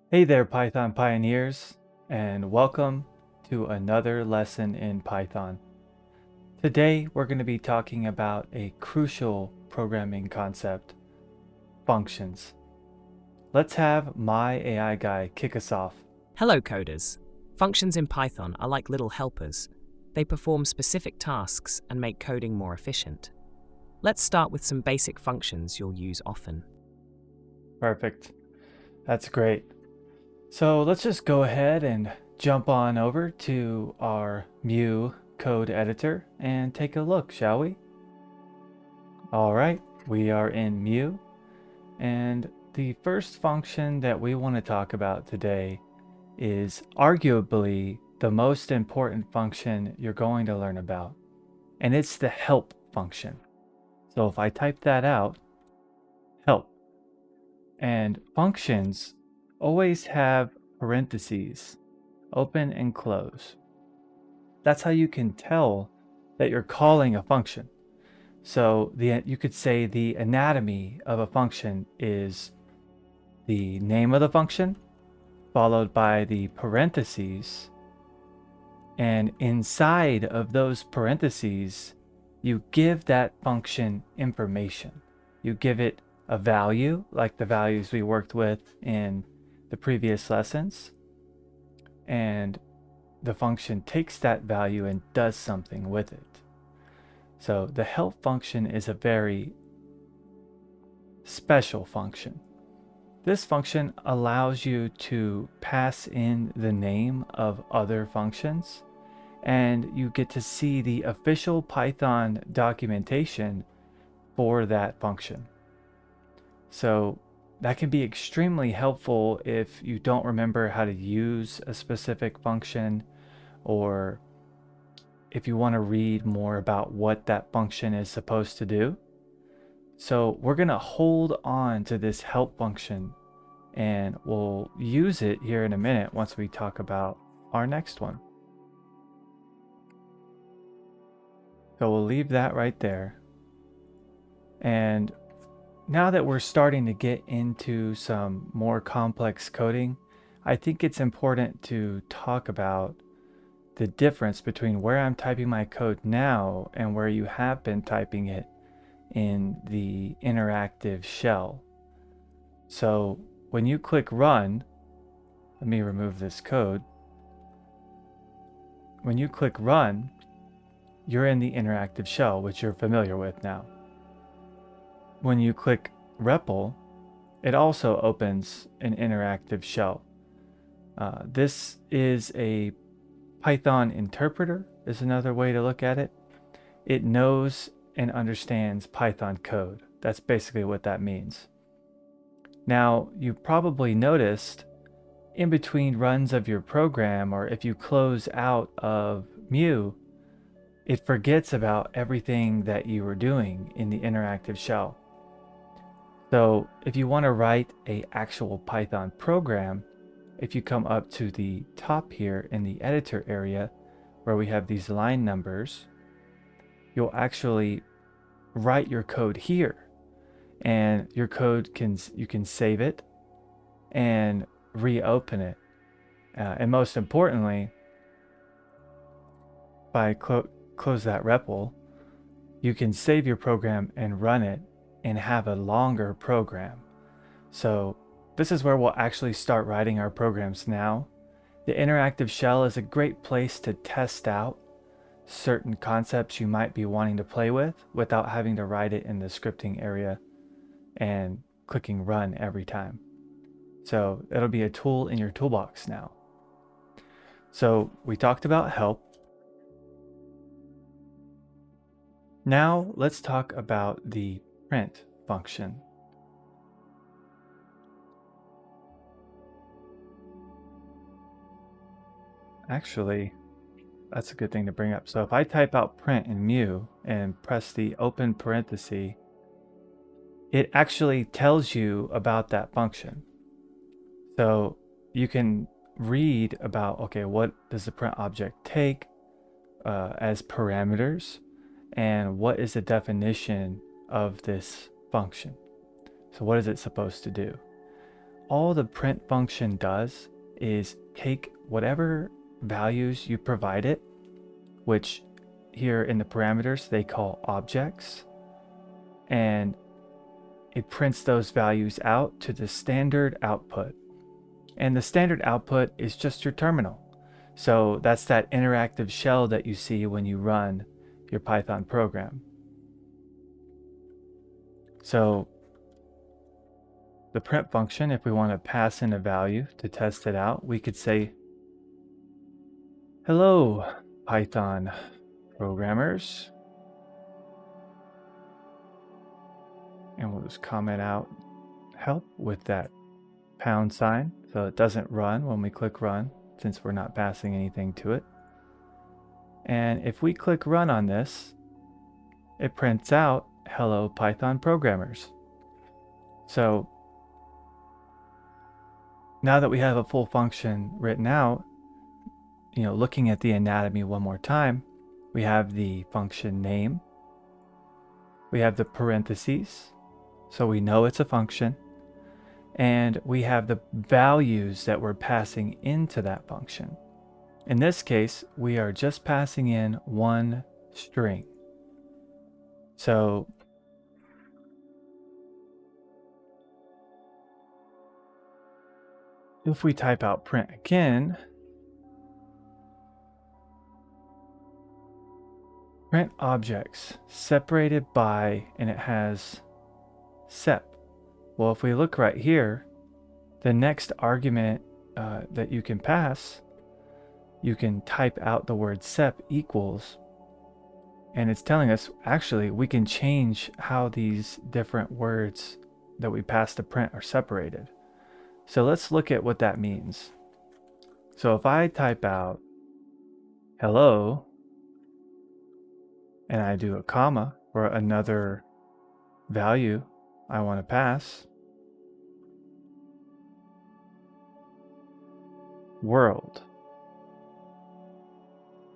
Hey there, Python pioneers, and welcome to another lesson in Python. Today, we're going to be talking about a crucial programming concept, functions. Let's have my AI guy kick us off. Hello coders. Functions in Python are like little helpers. They perform specific tasks and make coding more efficient. Let's start with some basic functions you'll use often. Perfect. That's great. So let's just go ahead and jump on over to our Mu code editor and take a look, shall we? All right, we are in Mu. And the first function that we want to talk about today is arguably the most important function you're going to learn about, and it's the help function. So if I type that out, help, and functions always have parentheses, open and close. That's how you can tell that you're calling a function. So you could say the anatomy of a function is the name of the function, followed by the parentheses. And inside of those parentheses, you give that function information. You give it a value, like the values we worked with in the previous lessons. And the function takes that value and does something with it. So the help function is a very special function. This function allows you to pass in the name of other functions, and you get to see the official Python documentation for that function. So that can be extremely helpful if you don't remember how to use a specific function, or if you want to read more about what that function is supposed to do. So we're going to hold on to this help function, and we'll use it here in a minute once we talk about our next one. So we'll leave that right there. And now that we're starting to get into some more complex coding, I think it's important to talk about the difference between where I'm typing my code now and where you have been typing it in the interactive shell. So when you click run, let me remove this code. When you click run, you're in the interactive shell, which you're familiar with now. When you click REPL, it also opens an interactive shell. This is a Python interpreter, is another way to look at it. It knows and understands Python code. That's basically what that means. Now, you probably noticed in between runs of your program, or if you close out of Mu, it forgets about everything that you were doing in the interactive shell. So if you want to write an actual Python program, if you come up to the top here in the editor area where we have these line numbers, you'll actually write your code here, and your code you can save it and reopen it. And most importantly, by close that REPL, you can save your program and run it and have a longer program. So this is where we'll actually start writing our programs now. The interactive shell is a great place to test out certain concepts you might be wanting to play with without having to write it in the scripting area and clicking run every time. So it'll be a tool in your toolbox now. So we talked about help. Now let's talk about the print function. Actually, that's a good thing to bring up. So if I type out print in Mu and press the open parenthesis, it actually tells you about that function. So you can read about, okay, what does the print object take as parameters, and what is the definition of this function? So what is it supposed to do? all the print function does is take whatever values you provide it, which here in the parameters they call objects, and it prints those values out to the standard output. And the standard output is just your terminal. So that's that interactive shell that you see when you run your Python program. So the print function, if we want to pass in a value to test it out, we could say, "Hello, Python programmers." And we'll just comment out help with that £, so it doesn't run when we click run, since we're not passing anything to it. And if we click run on this, it prints out hello Python programmers. So now that we have a full function written out, looking at the anatomy one more time, we have the function name, we have the parentheses, so we know it's a function, and we have the values that we're passing into that function. In this case, we are just passing in one string. So if we type out print again, print objects separated by, and it has sep. Well, if we look right here, the next argument that you can pass, you can type out the word sep equals, and it's telling us actually we can change how these different words that we pass to print are separated. So let's look at what that means. So if I type out hello and I do a comma for another value I want to pass, world.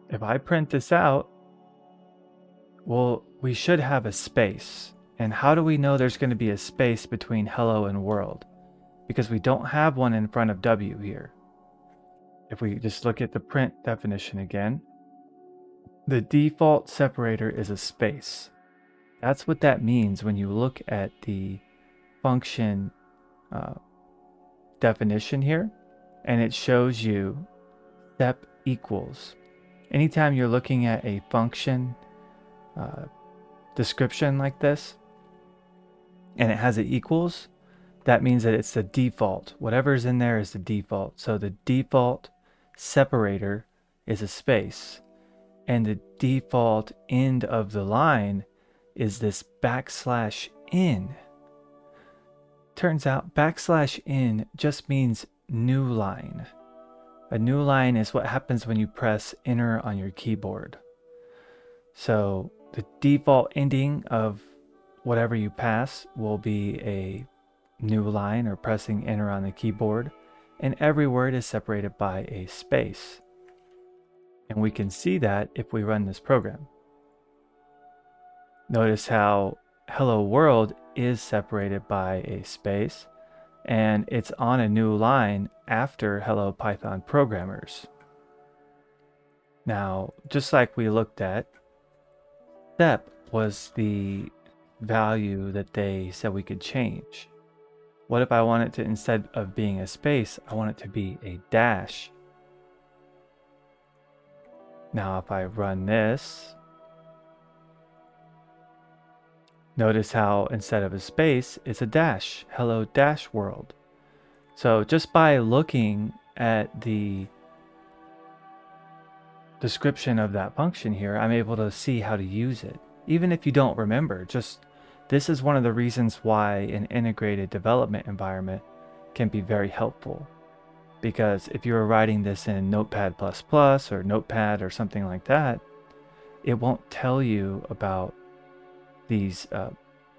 If I print this out, well, we should have a space. And how do we know there's going to be a space between hello and world? Because we don't have one in front of W here. If we just look at the print definition again, the default separator is a space. That's what that means when you look at the function definition here, and it shows you sep equals. Anytime you're looking at a function description like this, and it has an equals, that means that it's the default. Whatever's in there is the default. So the default separator is a space, and the default end of the line is this \n. Turns out \n just means new line. A new line is what happens when you press enter on your keyboard. So the default ending of whatever you pass will be a new line or pressing enter on the keyboard, and every word is separated by a space. And we can see that if we run this program. Notice how hello world is separated by a space, and it's on a new line after hello Python programmers. Now, just like we looked at, sep was the value that they said we could change. What if I want it to, instead of being a space, I want it to be a dash? Now if I run this, notice how instead of a space, it's a dash. Hello dash world. So just by looking at the description of that function here, I'm able to see how to use it. Even if you don't remember, this is one of the reasons why an integrated development environment can be very helpful. Because if you were writing this in Notepad++ or Notepad or something like that, it won't tell you about these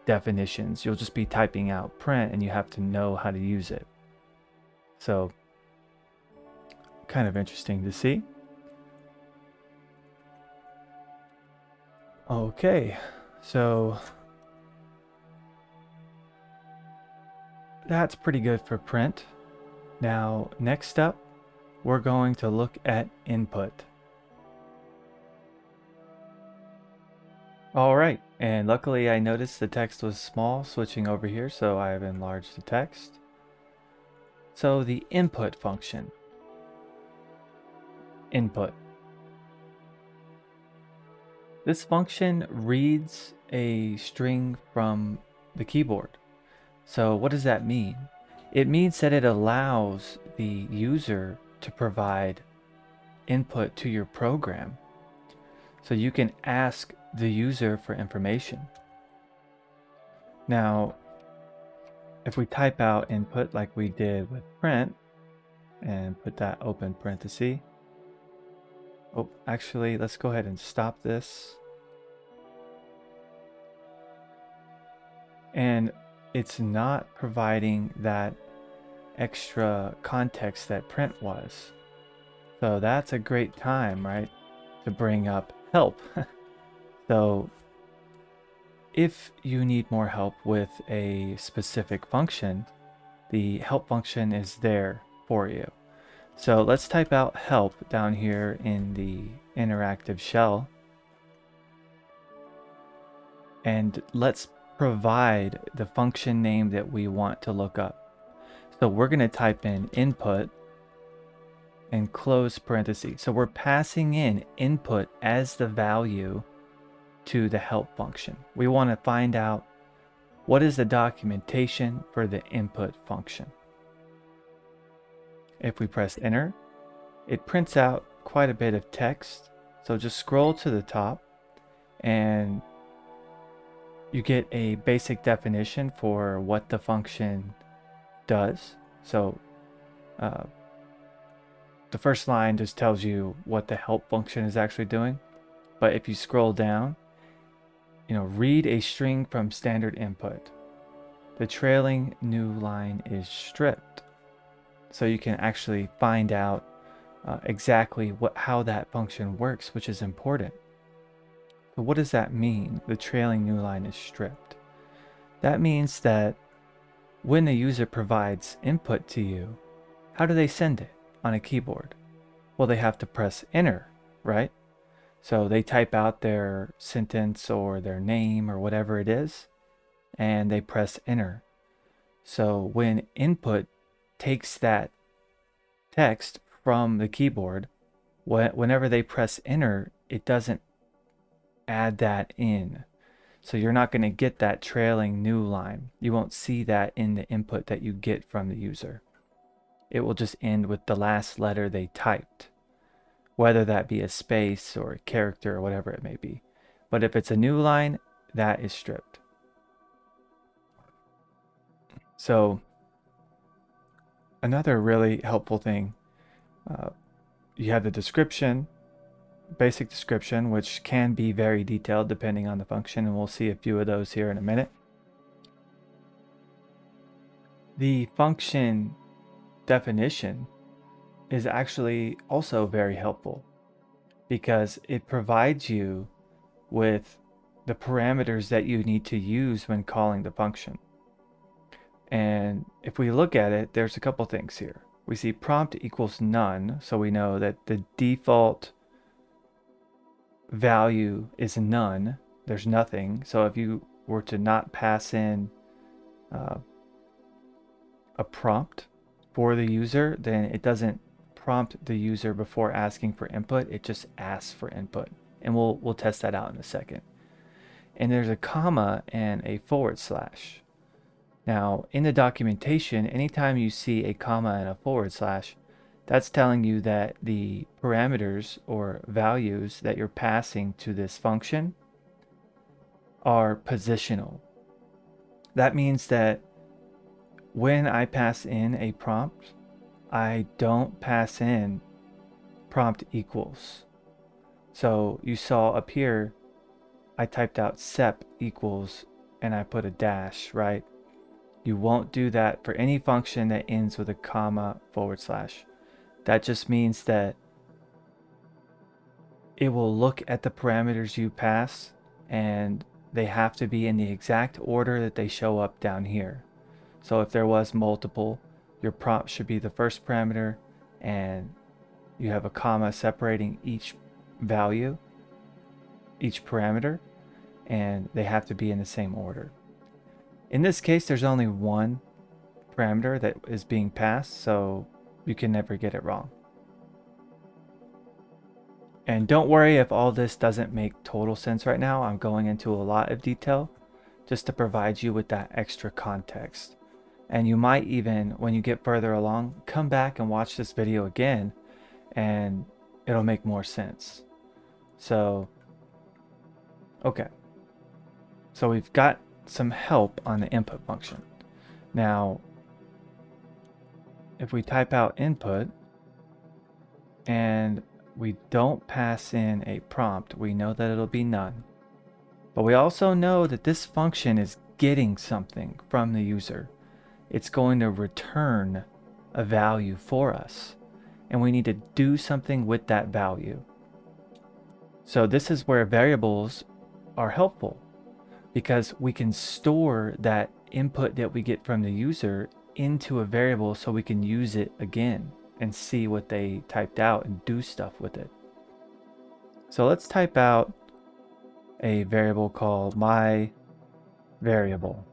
definitions. You'll just be typing out print and you have to know how to use it. So, kind of interesting to see. Okay, so that's pretty good for print. Now, next up, we're going to look at input. All right, and luckily I noticed the text was small switching over here, so I have enlarged the text. So the input function. Input. This function reads a string from the keyboard. So what does that mean? It means that it allows the user to provide input to your program. So you can ask the user for information. Now, if we type out input like we did with print and put that open parenthesis. Oh, actually, let's go ahead and stop this. And it's not providing that extra context that print was. So that's a great time, right, to bring up help. So if you need more help with a specific function, the help function is there for you. So let's type out help down here in the interactive shell. And let's provide the function name that we want to look up. So we're going to type in input and close parentheses. So we're passing in input as the value to the help function. We want to find out what is the documentation for the input function. If we press enter, it prints out quite a bit of text. So just scroll to the top and you get a basic definition for what the function does. So the first line just tells you what the help function is actually doing. But if you scroll down, read a string from standard input. The trailing new line is stripped. So you can actually find out exactly how that function works, which is important. So what does that mean? The trailing new line is stripped. That means that when the user provides input to you, how do they send it on a keyboard? Well, they have to press enter, right? So they type out their sentence or their name or whatever it is, and they press enter. So when input takes that text from the keyboard, whenever they press enter, it doesn't add that in. So you're not going to get that trailing new line. You won't see that in the input that you get from the user. It will just end with the last letter they typed, whether that be a space or a character or whatever it may be. But if it's a new line, that is stripped. So another really helpful thing, you have the description, basic description, which can be very detailed depending on the function, and we'll see a few of those here in a minute. The function definition is actually also very helpful because it provides you with the parameters that you need to use when calling the function. And if we look at it, there's a couple things here. We see prompt equals none, so we know that the default value is none. There's nothing. So if you were to not pass in a prompt for the user, then it doesn't prompt the user before asking for input. It just asks for input, and we'll test that out in a second. And there's a comma and a forward slash. Now in the documentation, anytime you see a comma and a forward slash, that's telling you that the parameters or values that you're passing to this function are positional. That means that when I pass in a prompt, I don't pass in prompt equals. So you saw up here, I typed out sep equals and I put a dash, right? You won't do that for any function that ends with a comma forward slash. That just means that it will look at the parameters you pass and they have to be in the exact order that they show up down here. So if there was multiple, your prompt should be the first parameter, and you have a comma separating each value, each parameter, and they have to be in the same order. In this case, there's only one parameter that is being passed, so you can never get it wrong. And don't worry if all this doesn't make total sense right now. I'm going into a lot of detail just to provide you with that extra context. And you might even, when you get further along, come back and watch this video again and it'll make more sense. So, okay. So we've got some help on the input function. Now, if we type out input and we don't pass in a prompt, we know that it'll be none. But we also know that this function is getting something from the user. It's going to return a value for us, and we need to do something with that value. So this is where variables are helpful, because we can store that input that we get from the user into a variable so we can use it again and see what they typed out and do stuff with it. So let's type out a variable called my variable.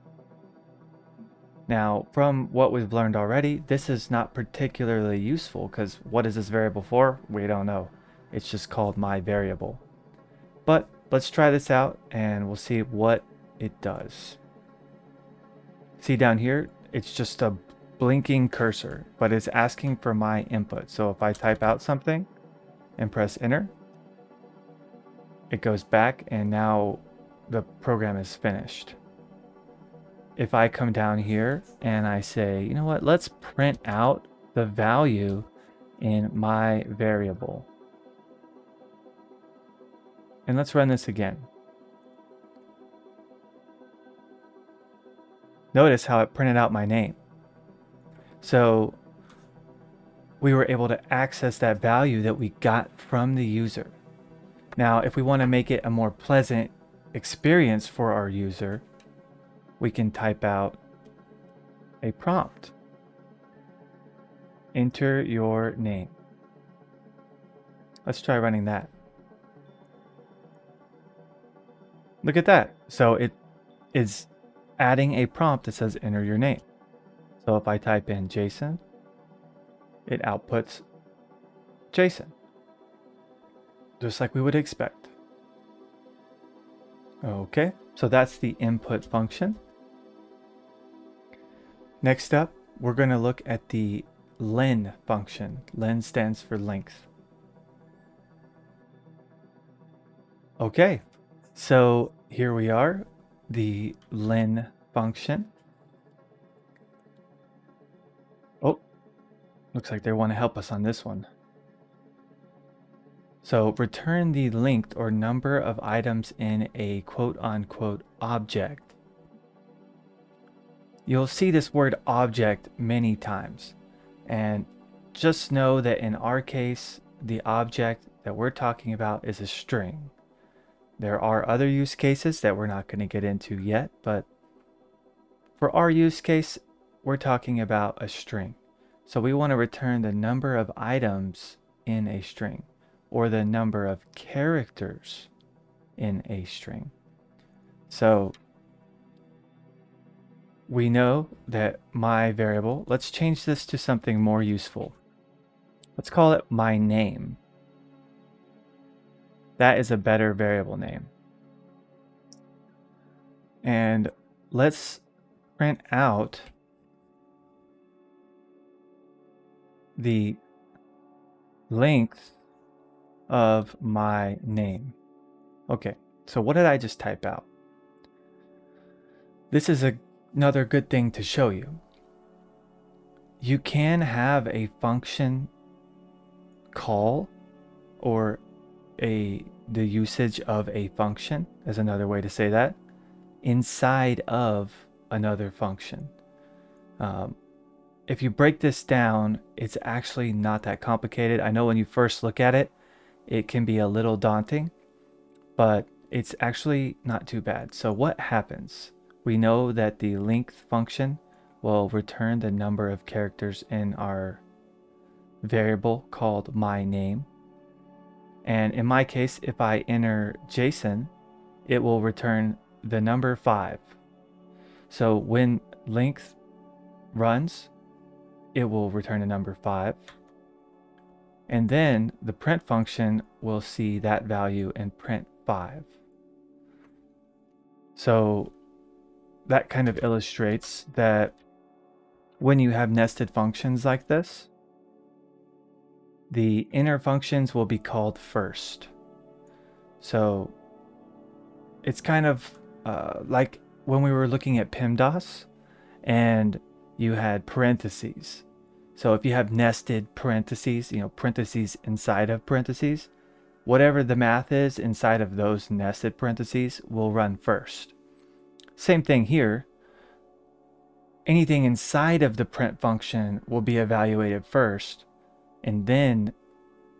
Now, from what we've learned already, this is not particularly useful because what is this variable for? We don't know. It's just called my variable. But let's try this out and we'll see what it does. See down here, it's just a blinking cursor, but it's asking for my input. So if I type out something and press enter, it goes back and now the program is finished. If I come down here and I say, you know what, let's print out the value in my variable. And let's run this again. Notice how it printed out my name. So we were able to access that value that we got from the user. Now, if we want to make it a more pleasant experience for our user, we can type out a prompt. Enter your name. Let's try running that. Look at that. So it is adding a prompt that says enter your name. So if I type in Jason, it outputs Jason, just like we would expect. Okay, so that's the input function. Next up, we're going to look at the len function. Len stands for length. Okay, so here we are, the len function. Oh, looks like they want to help us on this one. So return the length or number of items in a quote-unquote object. You'll see this word object many times, and just know that in our case, the object that we're talking about is a string. There are other use cases that we're not going to get into yet, but for our use case, we're talking about a string. So we want to return the number of items in a string, or the number of characters in a string. So we know that my variable, let's change this to something more useful. Let's call it my name. That is a better variable name. And let's print out the length of my name. Okay, so what did I just type out? This is another good thing to show you. You can have a function call, or the usage of a function is another way to say that, inside of another function. If you break this down, it's actually not that complicated. I know when you first look at it, it can be a little daunting, but it's actually not too bad. So what happens? We know that the length function will return the number of characters in our variable called my name. And in my case, if I enter JSON, it will return the number 5. So when length runs, it will return the number 5. And then the print function will see that value and print 5. So that kind of illustrates that when you have nested functions like this, the inner functions will be called first. So it's kind of like when we were looking at PEMDAS and you had parentheses. So if you have nested parentheses, parentheses inside of parentheses, whatever the math is inside of those nested parentheses will run first. Same thing here. Anything inside of the print function will be evaluated first, and then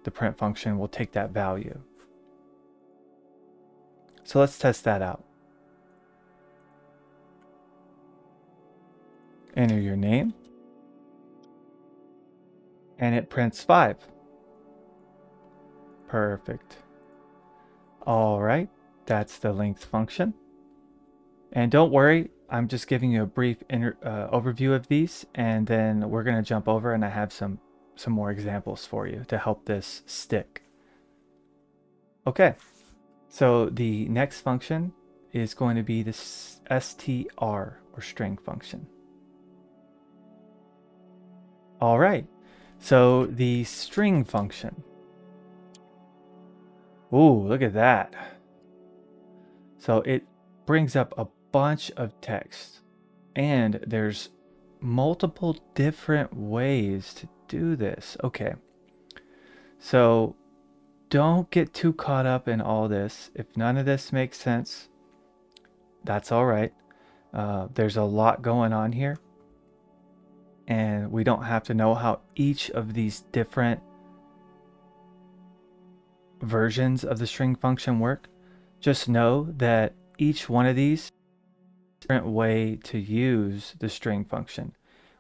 the print function will take that value. So let's test that out. Enter your name, and it prints 5. Perfect. All right, that's the length function. And don't worry, I'm just giving you a brief overview of these, and then we're going to jump over and I have some more examples for you to help this stick. Okay, so the next function is going to be this str or string function. All right, so the string function. Ooh, look at that. So it brings up a bunch of text, and there's multiple different ways to do this. Okay, so don't get too caught up in all this. If none of this makes sense, that's all right. There's a lot going on here, and we don't have to know how each of these different versions of the string function work. Just know that each one of these is a different way to use the string function.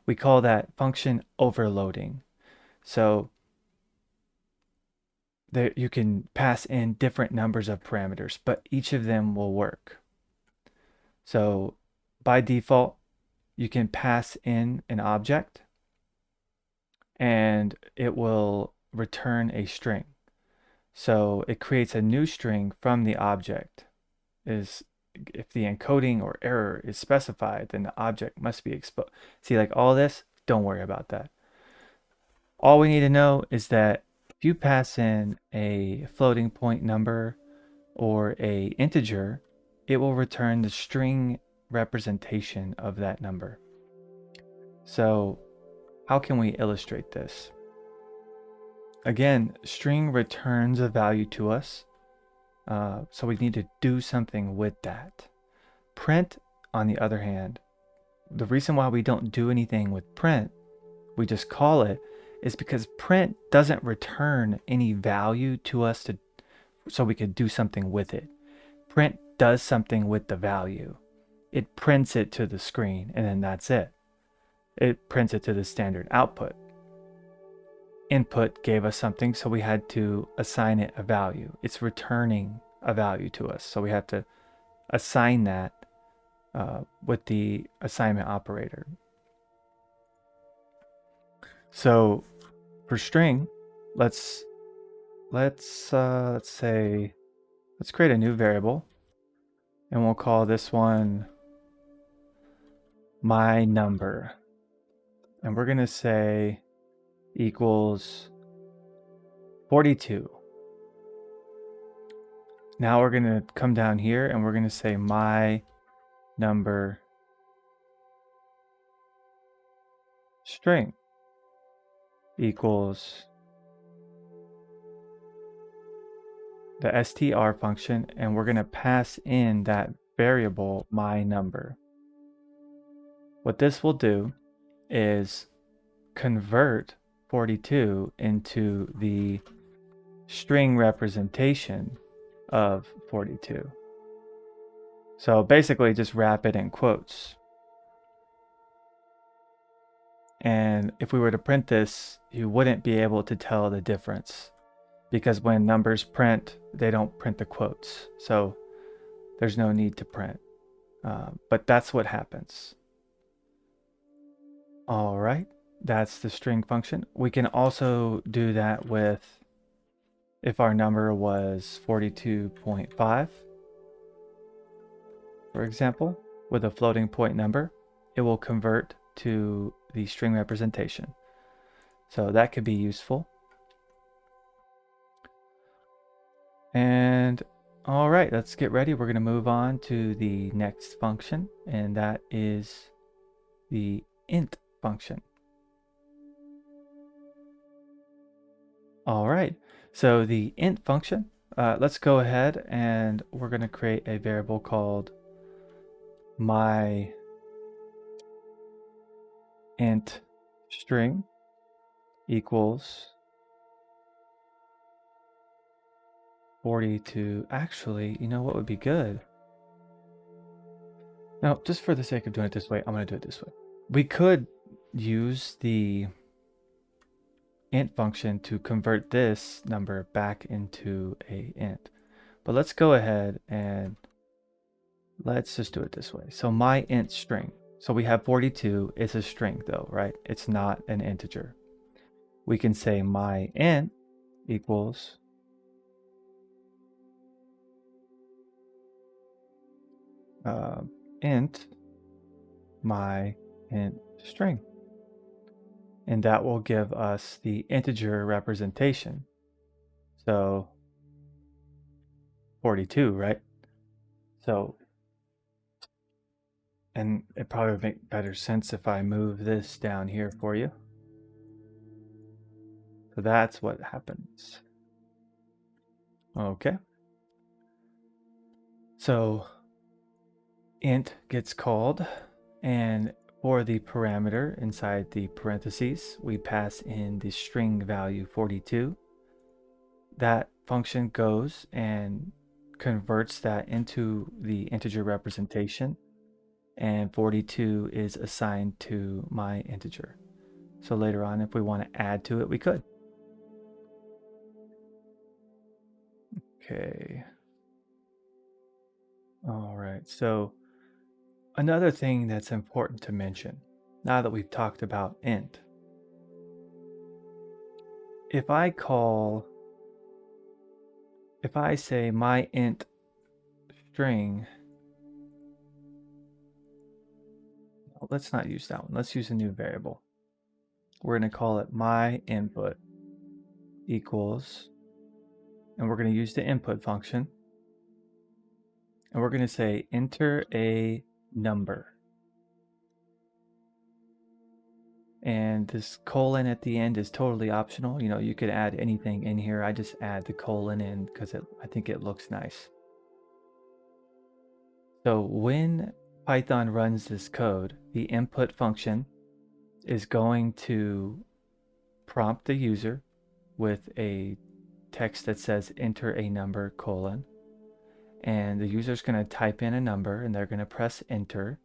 We call that function overloading. So there you can pass in different numbers of parameters, but each of them will work. So by default, you can pass in an object and it will return a string. So it creates a new string from the object. If the encoding or error is specified, then the object must be exposed. See, like all this, don't worry about that. All we need to know is that if you pass in a floating point number or a integer, it will return the string representation of that number. So how can we illustrate this? Again, string returns a value to us, so we need to do something with that. Print, on the other hand, the reason why we don't do anything with print, we just call it, is because print doesn't return any value to us so we could do something with it. Print does something with the value. It prints it to the screen, and then that's it. It prints it to the standard output. Input gave us something, so we had to assign it a value. It's returning a value to us, so we have to assign that with the assignment operator. So for string, let's create a new variable, and we'll call this one my number, and we're gonna say equals 42. Now we're gonna come down here and we're gonna say my number string equals the str function, and we're gonna pass in that variable my number. What this will do is convert 42 into the string representation of 42. So basically just wrap it in quotes. And if we were to print this, you wouldn't be able to tell the difference because when numbers print, they don't print the quotes. So there's no need to print. But that's what happens. All right, that's the string function. We can also do that with if our number was 42.5, for example, with a floating point number, it will convert to the string representation. So that could be useful. And all right, let's get ready. We're going to move on to the next function, and that is the int function. All right, so the int function, let's go ahead and we're going to create a variable called my int string equals 42. Actually, you know what would be good? Now, just for the sake of doing it this way, I'm going to do it this way. We could use the int function to convert this number back into a int. But let's go ahead and let's just do it this way. So my int string. So we have 42. It's a string though, right? It's not an integer. We can say my int equals int my int string. And that will give us the integer representation. So 42, right? So, and it probably would make better sense if I move this down here for you. So that's what happens. Okay. So int gets called, and for the parameter inside the parentheses, we pass in the string value 42. That function goes and converts that into the integer representation, and 42 is assigned to my integer. So later on, if we want to add to it, we could. Okay. All right. So another thing that's important to mention, now that we've talked about int, if I say my int string, let's not use that one. Let's use a new variable. We're going to call it my input equals, and we're going to use the input function, and we're going to say enter a number. And this colon at the end is totally optional. You know, you could add anything in here. I just add the colon in because I think it looks nice. So when Python runs this code, the input function is going to prompt the user with a text that says enter a number colon, and the user is going to type in a number and they're going to press enter.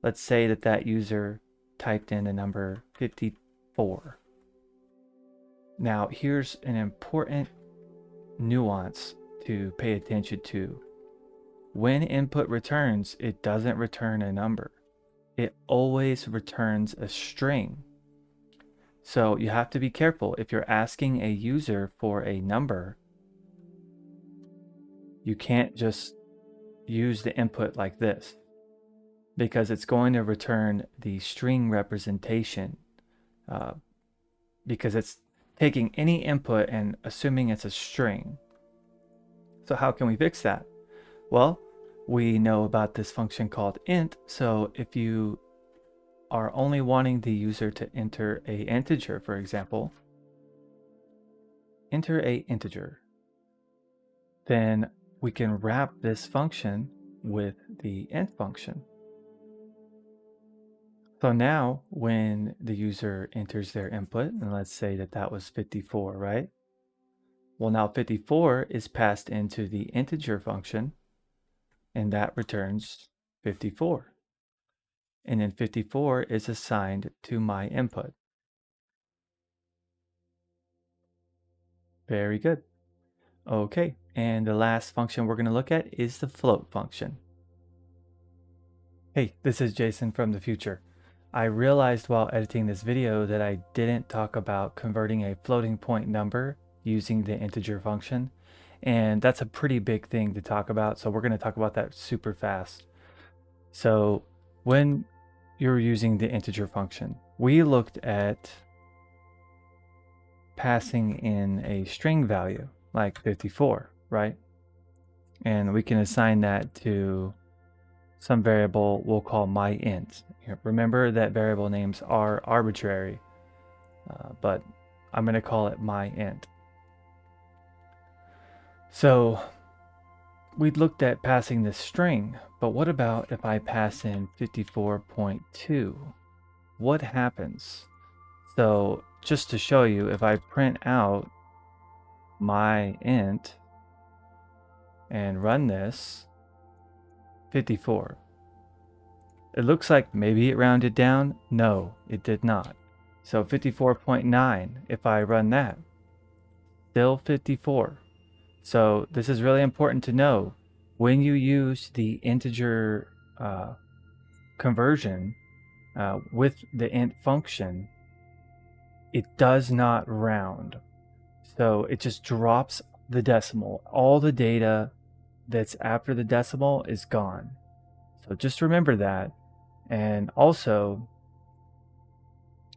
Let's say that that user typed in the number 54. Now here's an important nuance to pay attention to. When input returns, it doesn't return a number. It always returns a string. So you have to be careful. If you're asking a user for a number, you can't just use the input like this because it's going to return the string representation because it's taking any input and assuming it's a string. So how can we fix that? Well, we know about this function called int. So if you are only wanting the user to enter a integer, for example, enter a integer, then we can wrap this function with the int function. So now when the user enters their input, and let's say that that was 54, right? Well, now 54 is passed into the integer function, and that returns 54. and then 54 is assigned to my input. Very good. Okay, and the last function we're going to look at is the float function. Hey, this is Jason from the future. I realized while editing this video that I didn't talk about converting a floating point number using the integer function, and that's a pretty big thing to talk about, so we're going to talk about that super fast. So when you're using the integer function, we looked at passing in a string value like 54, right? And we can assign that to some variable we'll call myInt. Remember that variable names are arbitrary, but I'm going to call it myInt. So we looked at passing this string, but what about if I pass in 54.2? What happens? So just to show you, if I print out myInt and run this, 54. It looks like maybe it rounded down. No, it did not. So 54.9, if I run that, still 54. So this is really important to know. When you use the integer conversion with the int function, it does not round. So it just drops the decimal. All the data that's after the decimal is gone. So just remember that. And also,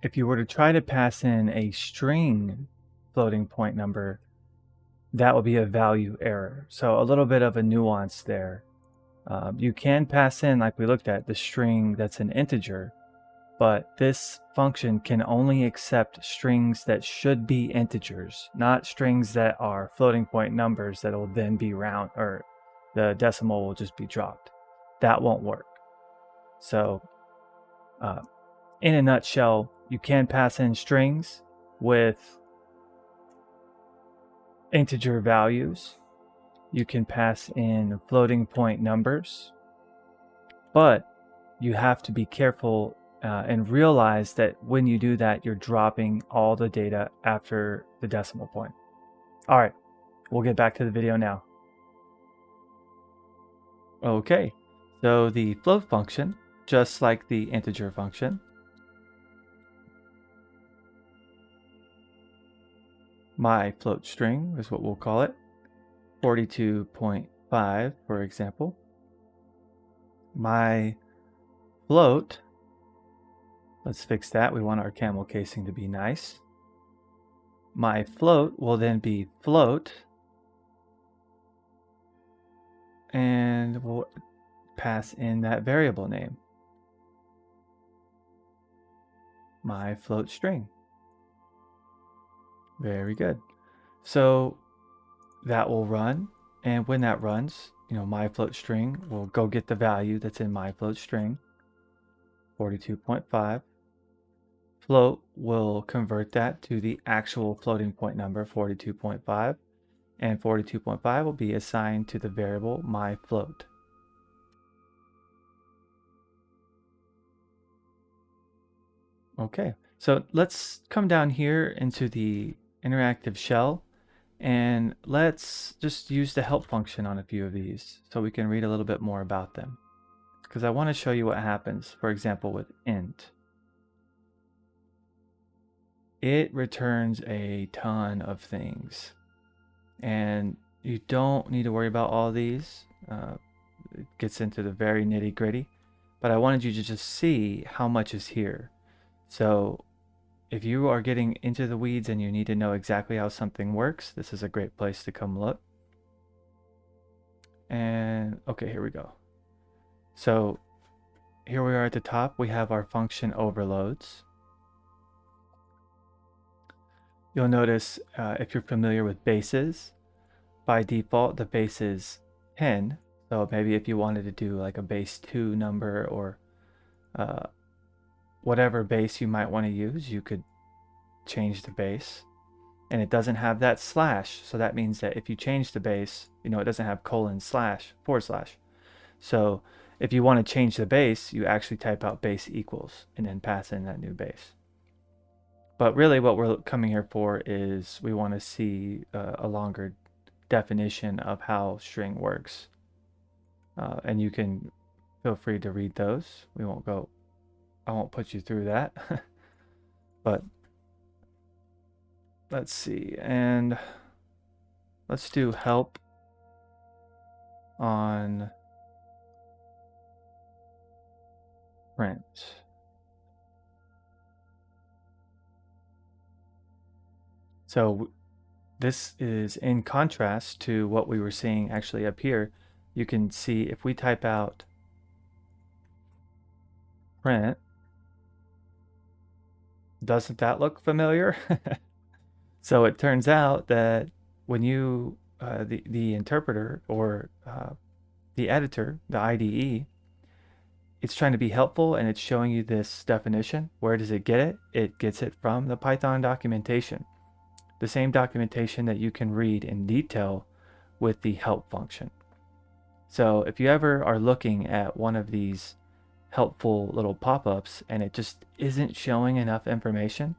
if you were to try to pass in a string floating point number, that would be a value error. So a little bit of a nuance there. You can pass in, like we looked at, the string that's an integer, but this function can only accept strings that should be integers, not strings that are floating point numbers that will then be round, or the decimal will just be dropped. That won't work. So in a nutshell, you can pass in strings with integer values. You can pass in floating point numbers, but you have to be careful and realize that when you do that, you're dropping all the data after the decimal point. All right, we'll get back to the video now. Okay, so the float function, just like the integer function, my float string is what we'll call it, 42.5, for example. My float, let's fix that. We want our camel casing to be nice. My float will then be float, and we'll pass in that variable name, my float string. Very good. So that will run, and when that runs, my float string will go get the value that's in my float string, 42.5. Float will convert that to the actual floating point number, 42.5, and 42.5 will be assigned to the variable my float. Okay, so let's come down here into the interactive shell, and let's just use the help function on a few of these so we can read a little bit more about them, because I want to show you what happens. For example, with int, it returns a ton of things, and you don't need to worry about all these. It gets into the very nitty gritty, but I wanted you to just see how much is here. So if you are getting into the weeds and you need to know exactly how something works, this is a great place to come look. And okay, here we go. So here we are at the top. We have our function overloads. You'll notice if you're familiar with bases, by default the base is 10. So maybe if you wanted to do like a base 2 number, or whatever base you might want to use, you could change the base. And it doesn't have that slash, so that means that if you change the base, it doesn't have : / /. So If you want to change the base, you actually type out base equals and then pass in that new base. But really what we're coming here for is we want to see a longer definition of how string works. And you can feel free to read those. I won't put you through that. But let's see, and let's do help on print. So this is in contrast to what we were seeing actually up here. You can see if we type out print, doesn't that look familiar? So it turns out that when you, the interpreter or the editor, the IDE, it's trying to be helpful and it's showing you this definition. Where does it get it? It gets it from the Python documentation. The same documentation that you can read in detail with the help function. So if you ever are looking at one of these helpful little pop-ups and it just isn't showing enough information,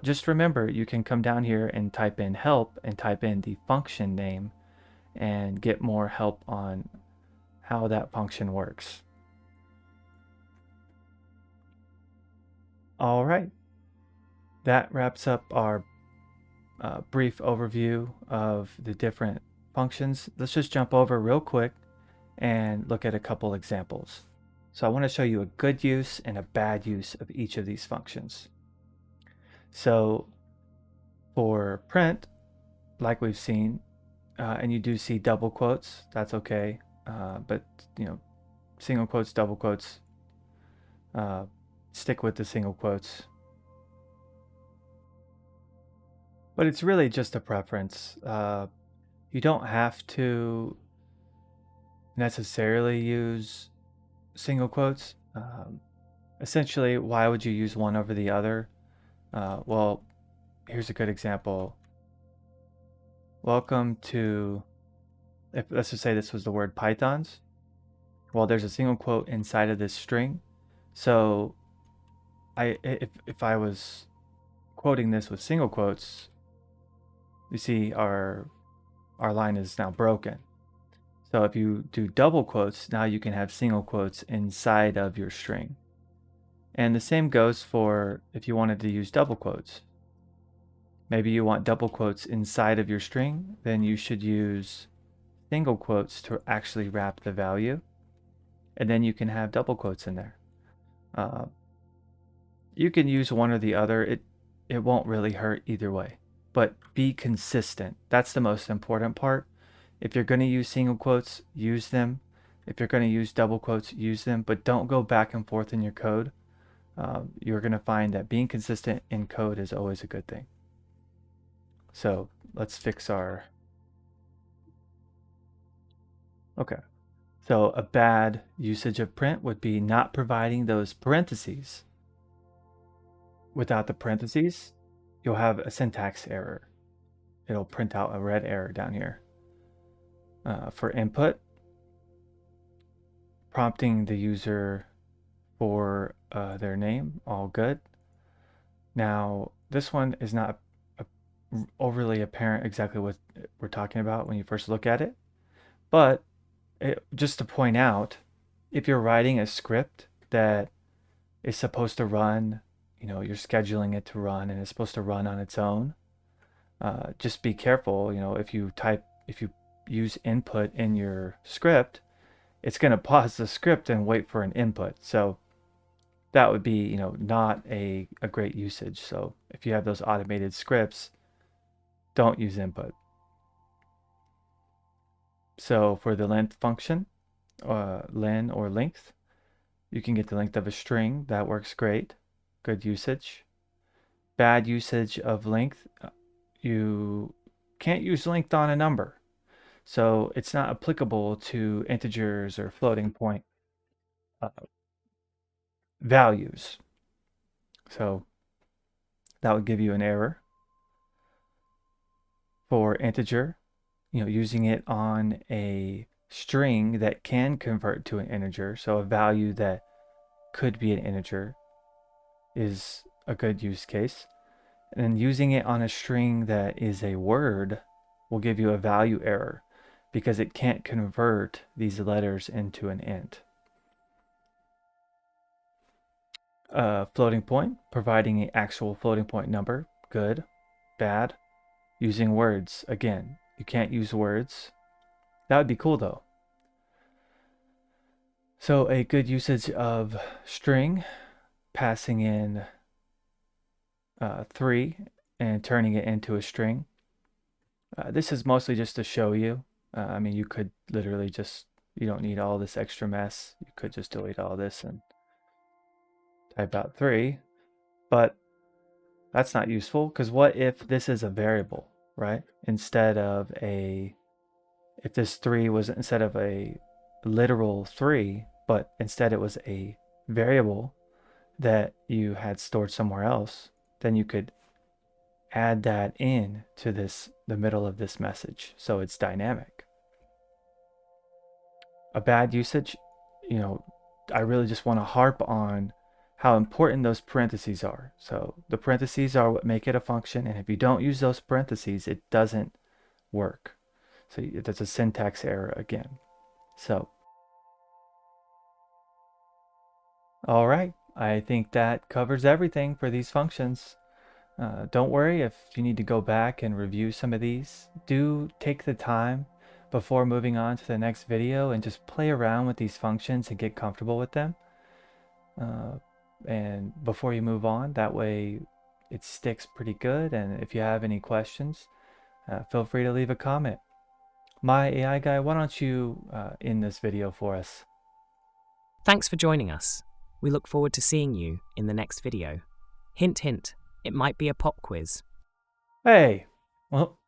just remember you can come down here and type in help and type in the function name and get more help on how that function works. All right, that wraps up our brief overview of the different functions. Let's just jump over real quick and look at a couple examples. So I want to show you a good use and a bad use of each of these functions. So for print, like we've seen, and you do see double quotes, that's okay. But single quotes, double quotes, stick with the single quotes. But it's really just a preference. You don't have to necessarily use single quotes. Essentially, why would you use one over the other? Well, here's a good example. Welcome to, let's just say this was the word pythons. Well, there's a single quote inside of this string. So if I was quoting this with single quotes, you see our line is now broken. So if you do double quotes, now you can have single quotes inside of your string. And the same goes for if you wanted to use double quotes. Maybe you want double quotes inside of your string, then you should use single quotes to actually wrap the value. And then you can have double quotes in there. You can use one or the other. It won't really hurt either way. But be consistent. That's the most important part. If you're going to use single quotes, use them. If you're going to use double quotes, use them. But don't go back and forth in your code. You're going to find that being consistent in code is always a good thing. So let's fix our... Okay. So a bad usage of print would be not providing those parentheses. Without the parentheses, you'll have a syntax error. It'll print out a red error down here. For input, prompting the user for their name, all good. Now, this one is not overly apparent exactly what we're talking about when you first look at it, but just to point out, if you're writing a script that is supposed to run, you're scheduling it to run and it's supposed to run on its own, just be careful. If you use input in your script, it's going to pause the script and wait for an input. So that would be, not a great usage. So if you have those automated scripts, don't use input. So for the length function, len or length, you can get the length of a string. That works great. Good usage. Bad usage of length, you can't use length on a number. So it's not applicable to integers or floating point values. So that would give you an error. For integer, using it on a string that can convert to an integer, so a value that could be an integer is a good use case. And using it on a string that is a word will give you a value error because it can't convert these letters into an int. Floating point, providing an actual floating point number, good. Bad, using words, again, you can't use words. That would be cool though. So a good usage of string, passing in 3 and turning it into a string. This is mostly just to show you. I mean, you could literally just, you don't need all this extra mess. You could just delete all this and type out 3. But that's not useful because what if this is a variable, right? Instead of if this 3 was instead of a literal 3, but instead it was a variable that you had stored somewhere else, then you could add that in to the middle of this message so it's dynamic. A bad usage, I really just want to harp on how important those parentheses are. So the parentheses are what make it a function, and if you don't use those parentheses, it doesn't work. So that's a syntax error again. So, all right, I think that covers everything for these functions. Don't worry if you need to go back and review some of these. Do take the time before moving on to the next video and just play around with these functions and get comfortable with them. And before you move on, that way it sticks pretty good. And if you have any questions, feel free to leave a comment. My AI guy, why don't you end this video for us? Thanks for joining us. We look forward to seeing you in the next video. Hint, hint, it might be a pop quiz. Hey, well,